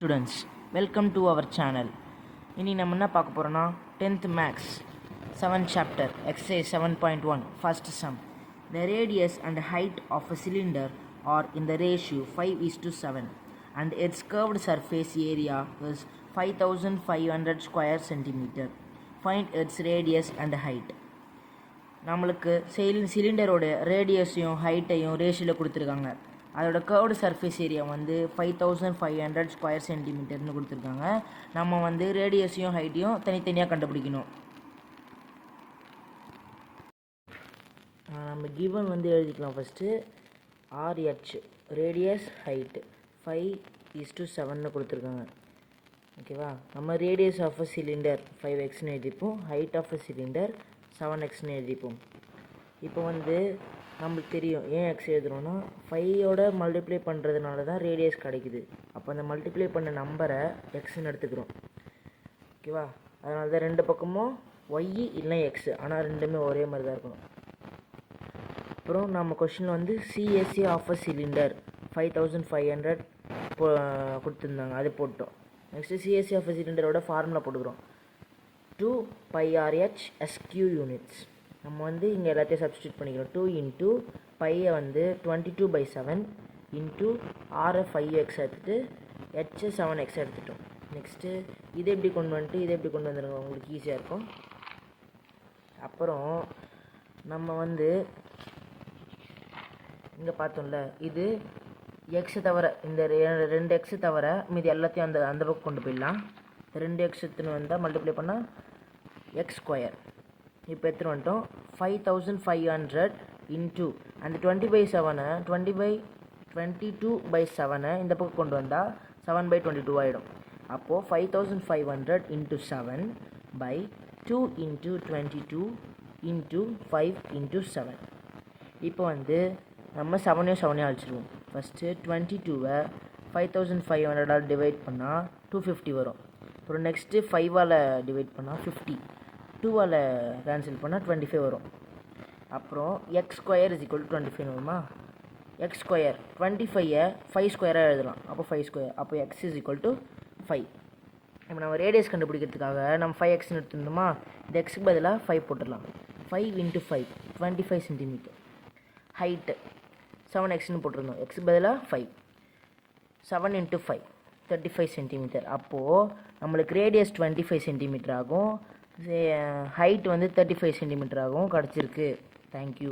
Students, welcome to our channel. இனி நம்ம என்ன பார்க்க போறோம்னா 10th Maths 7th chapter exercise 7.1 first sum. The radius and height of a cylinder are in the ratio 5:7 and its curved surface area is 5500 square centimeter. Find its radius and height. நம்மளுக்கு சிலிண்டரோட ரேடியஸையும் ஹைட்டையும் ரேஷியோவில் கொடுத்துருக்காங்க. அதோட curved surface area வந்து 5500 square சென்டிமீட்டர்னு கொடுத்துருக்காங்க. நம்ம வந்து ரேடியஸையும் ஹைட்டையும் தனித்தனியாக கண்டுபிடிக்கணும். நம்ம கிவன் வந்து எழுதிக்கலாம். ஃபஸ்ட்டு RH ரேடியஸ் ஹைட்டு 5:7 கொடுத்துருக்காங்க. ஓகேவா? நம்ம radius of a cylinder 5x எழுதிப்போம், height of a cylinder 7x எழுதிப்போம். இப்போ வந்து நம்மளுக்கு தெரியும் ஏன் எக்ஸ் எழுதுறோன்னா 5ஓட மல்டிப்ளை பண்ணுறதுனால தான் ரேடியஸ் கிடைக்குது. அப்போ அந்த மல்டிப்ளை பண்ண நம்பரை எக்ஸ்ன்னு எடுத்துக்கிறோம். ஓகேவா? அதனால தான் ரெண்டு பக்கமும் ஒய் இல்லை எக்ஸு, ஆனால் ரெண்டுமே ஒரே மாதிரி தான் இருக்கணும். அப்புறம் நம்ம கொஷினில் வந்து சிஎஸ்சி ஆஃப் அ சிலிண்டர் 5500 கொடுத்துருந்தாங்க, அது போட்டோம். நெக்ஸ்ட்டு சிஎஸ்சி ஆஃப் அ சிலிண்டரோட ஃபார்முலா போட்டுக்கிறோம். 2πRH SQ units. நம்ம வந்து இங்கே எல்லாத்தையும் சப்ஸ்டியூட் பண்ணிக்கிறோம். 2 இன்ட்டு பையை வந்து 22/7 இன்ட்டு ஆரை 5x எடுத்துகிட்டு ஹெச் 7x எடுத்துட்டோம். நெக்ஸ்ட்டு இதை எப்படி கொண்டு வந்துட்டு இதை எப்படி கொண்டு வந்துடுங்க, உங்களுக்கு ஈஸியாக இருக்கும். அப்புறம் நம்ம வந்து இங்கே பார்த்தோம்ல, இது எக்ஸு தவிர இந்த 2 எக்ஸு தவிர மீது எல்லாத்தையும் அந்த பக்கம் கொண்டு போயிடலாம். 2 எக்ஸ் எடுத்துன்னு வந்தால் மல்டிப்ளை பண்ணால் எக்ஸ் ஸ்கொயர். இப்போ எடுத்துகிட்டு வந்துட்டோம். 5500 இன்ட்டு அந்த 20/7 22/7 இந்த பக்கம் கொண்டு வந்தால் 7/22 ஆகிடும். அப்போது 5500 இன்ட்டு 7/2 இன்ட்டு 22 இன்ட்டு 5 இன்ட்டு 7. இப்போ வந்து நம்ம 7 அழிச்சிடுவோம். ஃபஸ்ட்டு 22வை 5500 டிவைட் பண்ணால் 250 வரும். அப்புறம் நெக்ஸ்ட்டு 5ஆல் டிவைட் பண்ணால் 50, 2ஆல் கேன்சல் பண்ணால் 25 வரும். அப்புறம் X square is equal to 25 வருமா? எக்ஸ் ஸ்கொயர் 25ஐ 5 ஸ்கொயராக எழுதலாம். அப்போ 5 ஸ்கொயர், அப்போ எக்ஸ் இஸ் ஈக்குவல் டு 5. இப்போ நம்ம ரேடியஸ் கண்டுபிடிக்கிறதுக்காக நம்ம 5xன்னு எடுத்துருந்தோமா, இந்த எக்ஸுக்கு பதிலாக 5 போட்டுடலாம். 5 இன்ட்டு 5 25 சென்டிமீட்டர். ஹைட்டு 7xன்னு போட்டிருந்தோம், எக்ஸுக்கு பதிலாக 5. 7 இன்ட்டு 5 35 சென்டிமீட்டர். அப்போது நம்மளுக்கு ரேடியஸ் 25 சென்டிமீட்டர் ஆகும், ஹைட் வந்து 35 சென்டிமீட்டர் ஆகும் கிடச்சிருக்கு. தேங்க்யூ.